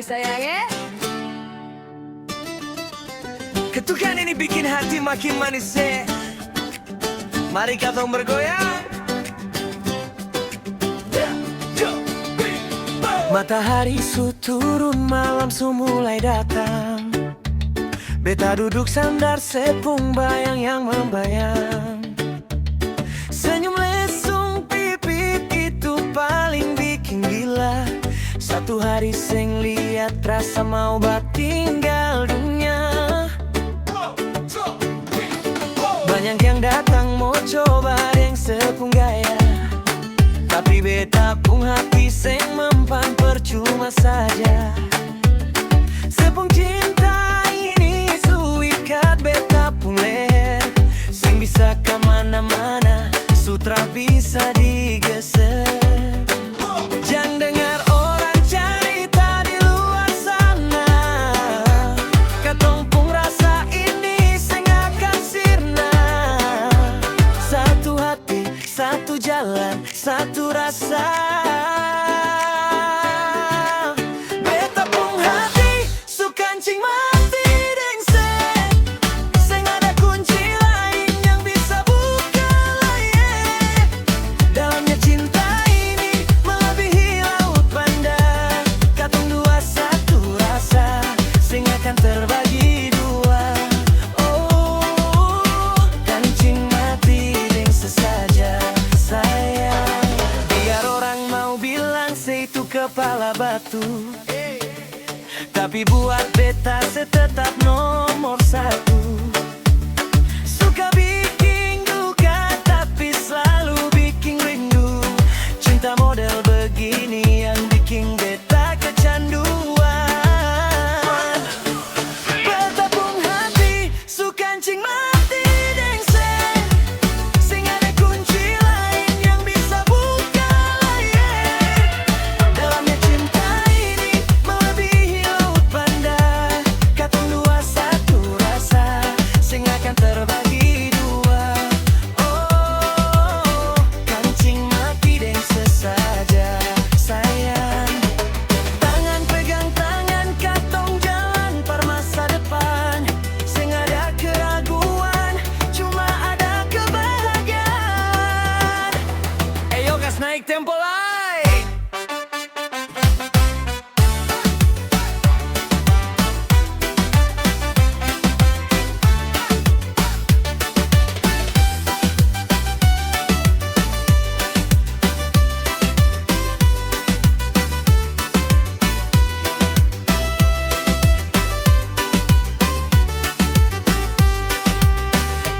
sayangnya. Ketukan ini bikin hati makin manis. Mari katong bergoyang. Matahari su turun, malam su mulai datang. Beta duduk sandar sepung bayang yang membayang. Senyum lesung pipit itu paling bikin gila. Satu hari seng liat rasa mau tinggal dunia. Banyak yang datang mau coba yang sepung gaya, tapi beta pun hati seng mempan percuma saja. Sepung cinta ini su ikat beta pun leher, seng bisa kemana-mana, sutra bisa digeser. Jangan dengar orang cerita di luar sana, katong pun rasa ini seng akan sirna. Satu hati, satu jalan, satu rasa. Beta pun hati su kancing mati dengseng, seng ada kunci lain yang bisa buka layar. Dalamnya cinta ini melebihi laut bandar, katong dua satu rasa, seng akan terbagi dua. Oh, kancing mati dengse saja sayang. Biar orang mau bilang se itu kepala batu, tapi buat beta se tetap nomor satu. Suka bikin duka tapi selalu bikin rindu. Cinta model begini yang bikin beta kecanduan. Beta pun hati su kancing mati dengseng, sing ada kunci lain yang bisa buka layar. Dalamnya cinta ini melebihi laut bandar, katong dua satu rasa, sing akan terbagi dua. Oh, kancing mati dengse saja sayang. Tangan pegang tangan katong jalan per masa depan, sing ada keraguan, cuma ada kebahagiaan. Ayo gas naik tempo lai.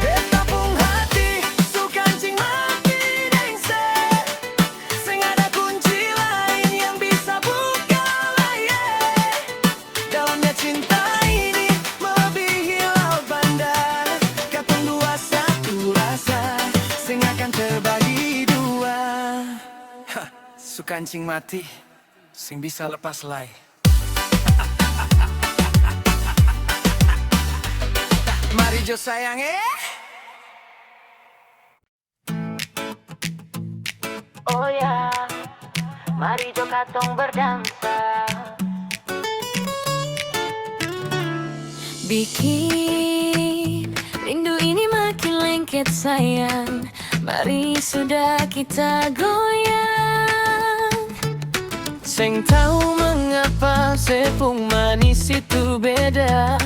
Beta pun hati su kancing mati dengse, sing ada kunci lain yang bisa buka layar. Dalamnya cinta ini melebihi laut bandar, katong dua satu rasa, sing akan terbagi dua. Su kancing mati, sing bisa lepas lay. Mari jo sayang Oh ya, mari jo katong berdansa. Bikin rindu ini makin lengket sayang, mari sudah kita goyang. Seng tahu mengapa sepung manis itu beda,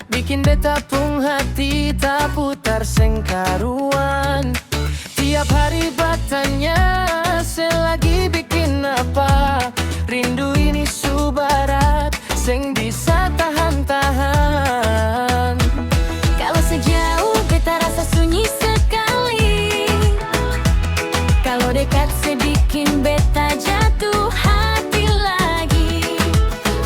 bikin beta pun hati tak putar seng karuan. Tiap hari batanya selagi bikin apa, rindu ini subarat seng bisa tahan-tahan. Kalau sejauh beta rasa sunyi sekali, kalau dekat sebikin beta jatuh hati lagi.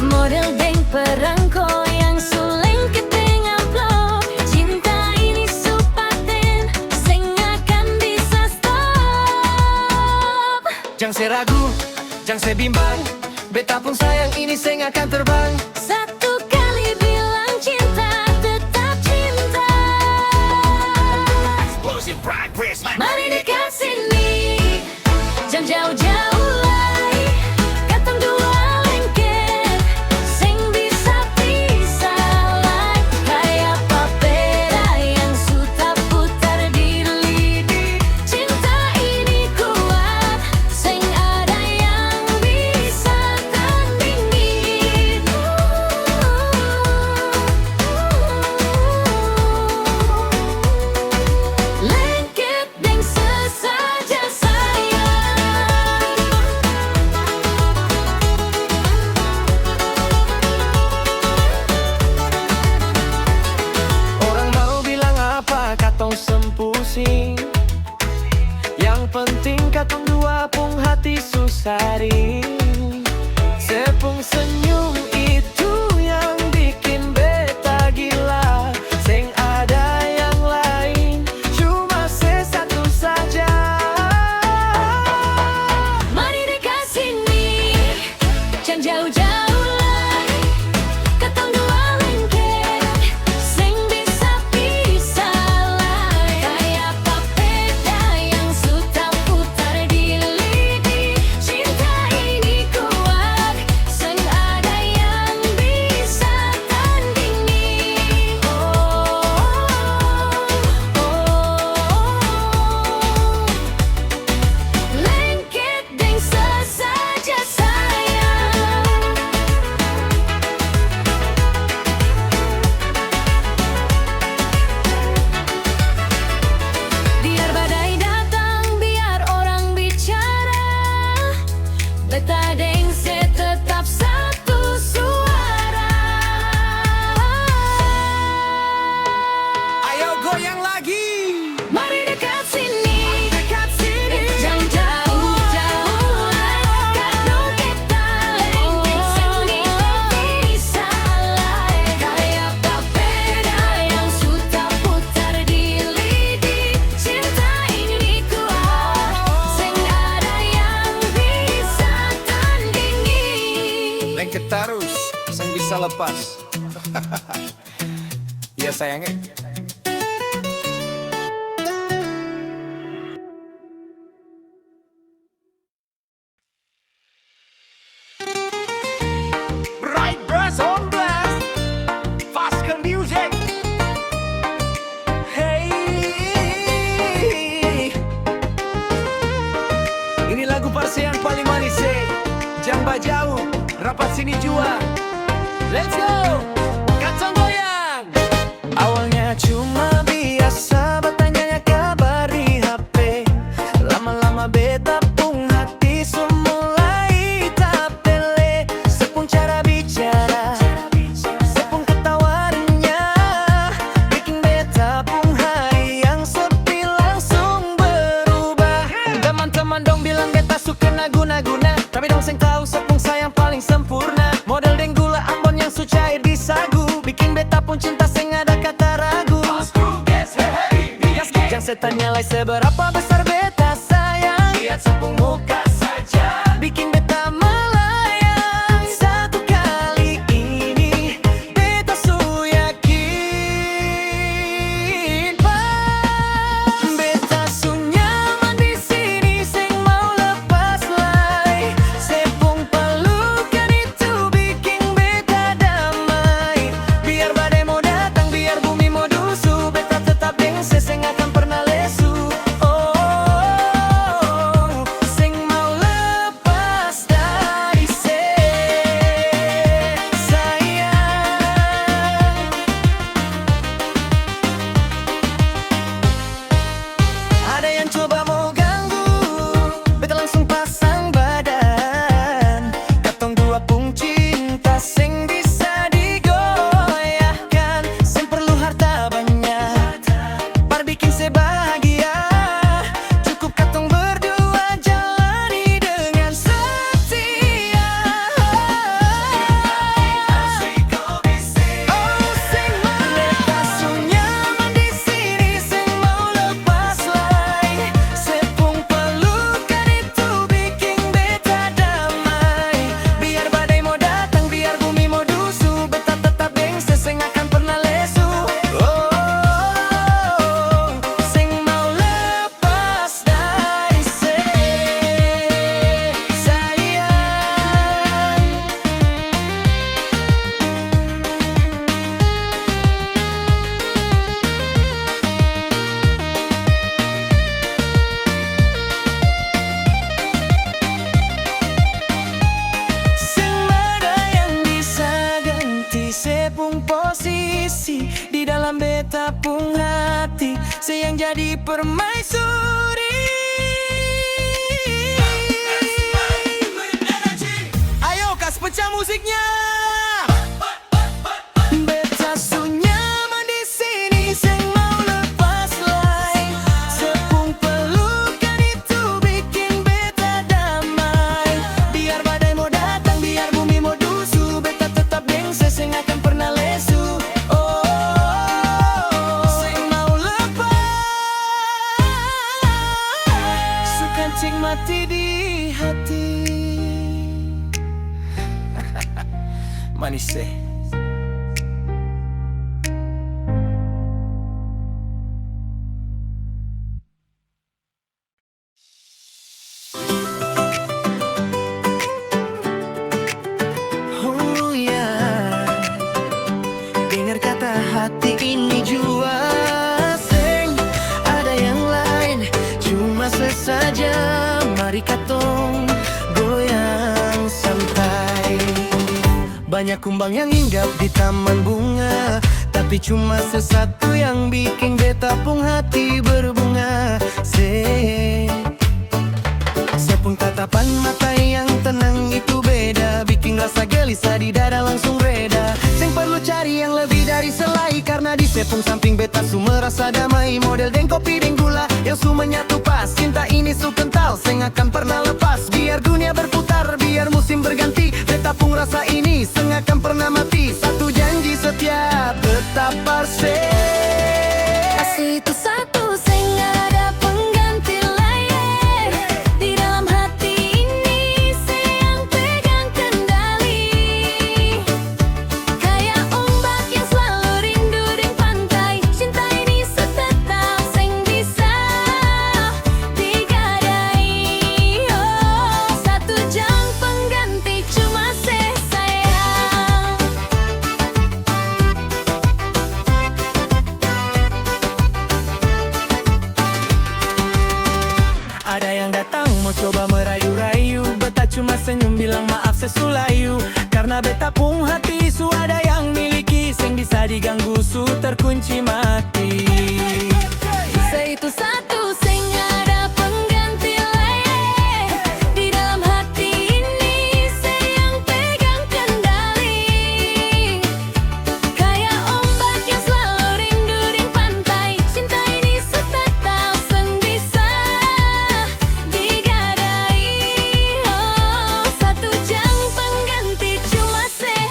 Model deng perangko yang suleng keteng amplop, cinta ini supaten seng akan bisa stop. Jangan se ragu, jangan se bimbang, beta pun sayang ini seng akan terbang. Satu kali bilang cinta, tetap cinta. Mari dekat sini, jangan jauh-jauh lagi, katong dua lengket. Yang penting katong dua pung hati susari. Sepung senyum itu yang bikin beta gila. Seng ada yang lain, cuma sesatu saja. Mari dekat sini, jangan jauh-jauh lagi. Ketong dua lengket, sing bisa pisah lagi. Kayak papeda yang suka putar di lidi. Cinta ini kuat, seng ada yang bisa tandingi. Lengket deng sesaja sayang. Biar badai datang, biar orang bicara, beta deng se tetap satu suara. Ayo goyang lagi. Mari dekat sini, Dekat sini. jangan jauh-jauh lagi. Katong kita lengket, sing bisa lagi. Kayak papeda yang suka putar di lidi. Cinta ini kuat, sing ada yang bisa tandingi. Lengket terus, sang bisa lepas. Ya sayangnya. Bright brass on blast, Fasken music. Hey, ini lagu Parsi yang paling manis. Jangan jauh, rapat sini jua. Let's go, kacang goyang. Awalnya cuma biasa, bertanya kabar di HP. Lama-lama beta pung hati semulai tak pele. Sepung cara bicara, sepung ketawarannya, bikin beta pung hari yang sepi langsung berubah. Teman-teman dong bilang beta suka naguna-guna, tapi dong seng tahu sepung sayang paling sempurna. Model deng gula Ambon yang sucair di sagu, bikin beta pun cinta seng ada kata ragu. Jangan setan nyalai seberapa besar beta sayang, lihat sepung muka saja, bikin beta melayang. Satu kali ini beta su yakin, beta su nyaman di sini, seng mau lepas lagi. Sepung pelukan itu bikin beta damai. Biar badai mau datang, biar bumi mau dusu, beta tetap deng seng akan pernah lesu. Seng mau lepas dari sayang. Ada yang coba mau ganggu, beta langsung pasang badan. Katong dua pung cinta seng bisa digoyahkan, seng perlu harta banyak, par bikin se bahagia. Cukup katong berdua jalani dengan setia. Seng mau lepas su nyaman di sini, seng mau lepas lagi. Sepung pelukan itu bikin beta damai. Biar badai mau datang, biar bumi mau dusu, beta tetap deng seng akan pernah lesu. Seng mau lepas dari sayang. Seng ada yang bisa ganti sepung posisi di dalam beta pung hati, sayang jadi permaisuri. Ayo kas pecah musiknya. Beta su nyaman di sini, seng mau lepas lagi. Sepung pelukan itu kancing mati di hati. Manis deh. Oh ya, dengar kata hati ini jua seng. Ada yang lain, cuma sesaja. Mari katong goyang santai. Banyak kumbang yang hinggap di taman bunga, tapi cuma sesatu yang bikin beta pung hati berbunga. Sepung tatapan mata yang tenang itu beda, bikin rasa gelisah di dada langsung reda. Seng perlu cari yang lebih dari selai, karena di sepung samping beta su merasa damai. Model deng kopi deng gula yang su menyatu pas. Cinta ini su kental, seng akan pernah lepas. Biar dunia berputar, biar musim berganti, beta pung rasa ini seng akan pernah mati. Satu janji setia tetap parse. Kasih itu satu, seng ada pengganti lain. Di dalam hati ini, sayang pegang kendali. Kayak ombak yang selalu rindu di pantai. Cinta ini setetap, seng bisa digadai. Oh, satu jam pengganti cuma sayang. Ada yang datang mau coba merayu-rayu, beta cuma senyum bilang maaf sesulayu. Karena beta pung hati su ada yang miliki, seng bisa diganggu su terkunci mati. Itu satu, seng ada pengganti lain. Di dalam hati ini, sayang pegang kendali. Kayak ombak yang selalu rindu di pantai. Cinta ini setetap, seng bisa digadai. Oh, satu jam pengganti cuma sayang.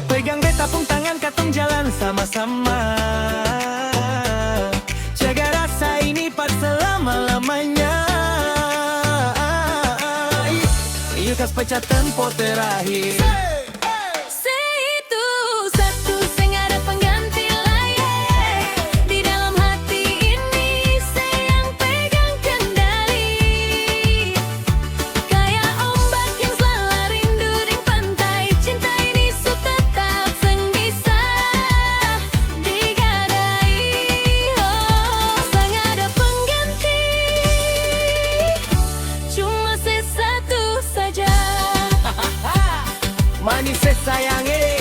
Pegang beta pung tangan katong jalan sama-sama. Jaga rasa ini pas selama-lamanya. Yuk kas pecah tempo terakhir. Itu satu, seng ada pengganti lain. Di dalam hati ini, sayang pegang kendali. Kayak ombak yang selalu rindu di pantai. Cinta ini su tetap, seng bisa digadai. Oh, seng ada pengganti, cuma sesatu saja. Manis sayangi.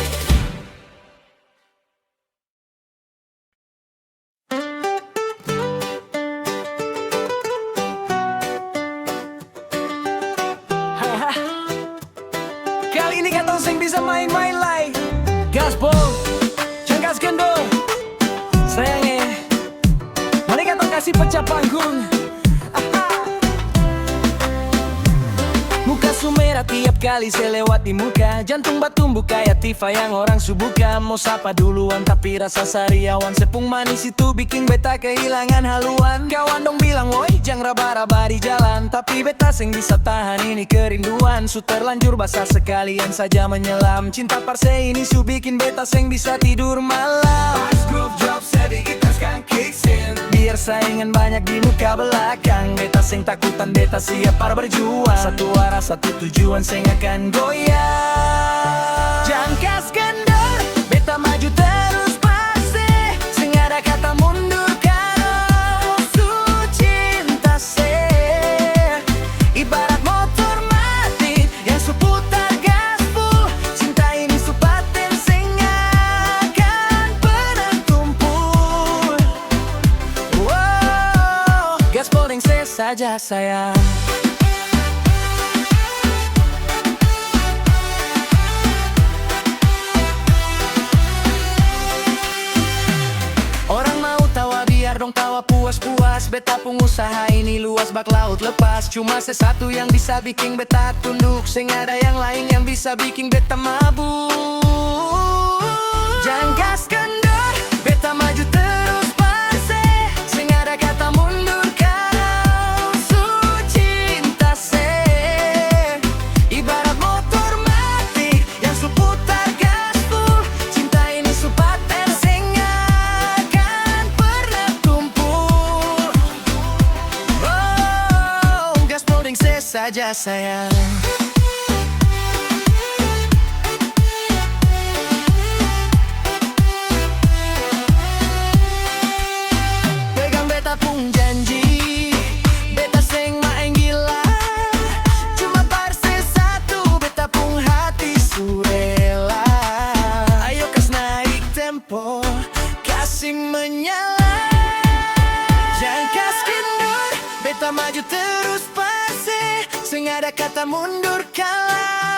Kali ini katong seng bisa main-main lagi. Gaspol, cangkas gendo. Sayangi, mari katong kasih pecah panggung. Muka su merah tiap kali saya lewat di muka. Jantung batumbuh kayak Tifa yang orang subuka. Mau sapa duluan tapi rasa sariawan. Sepung manis itu bikin beta kehilangan haluan. Kawan dong bilang woi jangan raba-raba di jalan, tapi beta seng bisa tahan ini kerinduan. Su terlanjur basah sekalian saja menyelam. Cinta parse ini su bikin beta seng bisa tidur malam. Pas groove drop sedikit tas kan kicks in. Biar saingan banyak di muka belakang, beta seng takutan, beta siap para berjuang. Satu arah satu tujuan, seng akan goyang. Jangkas kendor, beta maju terus pasti. Seng ada kata mundur kalau su cinta se. Ibarat motor mati yang su putar gas full. Cinta ini su paten, seng akan pernah tumpul. Wow, gaspol deng se saja sayang. Orang mau tawa biar dong tawa puas-puas. Beta pung usaha ini luas bak laut lepas. Cuma sesatu yang bisa bikin beta tunduk, seng ada yang lain yang bisa bikin beta mabuk. saja sayang. Pegang beta pung janji, beta seng main gila. Cuma parse satu, beta pung hati surela. Ayo kas naik tempo, kasih menyala. Jangan kas kendur, beta maju terus pasti. Seng ada kata mundur kalah.